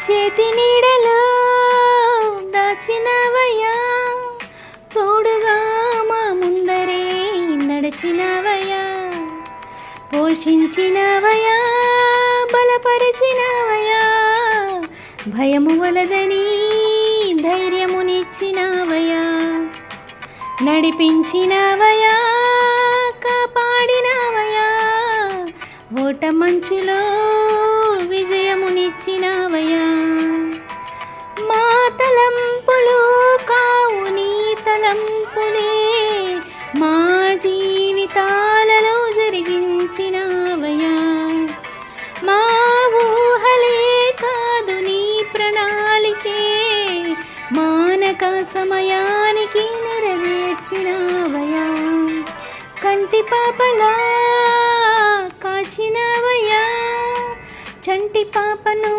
చేతి నీడలో దాచినవయ్యా, తోడుగా మా ముందరే నడిచినవయ్యా, పోషించినవయ్యా, బలపరిచినవయ్యా, భయము వలదని ధైర్యమునిచ్చినవయ్యా, నడిపించినవయ్యా, కాపాడినవయ్యా, ఓట మంచులో విజయమునిచ్చినవయ్యా. మా తలంపులు కావు నీ తలంపులే, మా జీవితాలలో జరిగించినవయ్యా, మా ఊహలే కాదు నీ ప్రణాళికే, మానక సమయానికి నెరవేర్చినవయ్యా. కంటి పాపలా కాచినవయ్యా, చంటి పాపను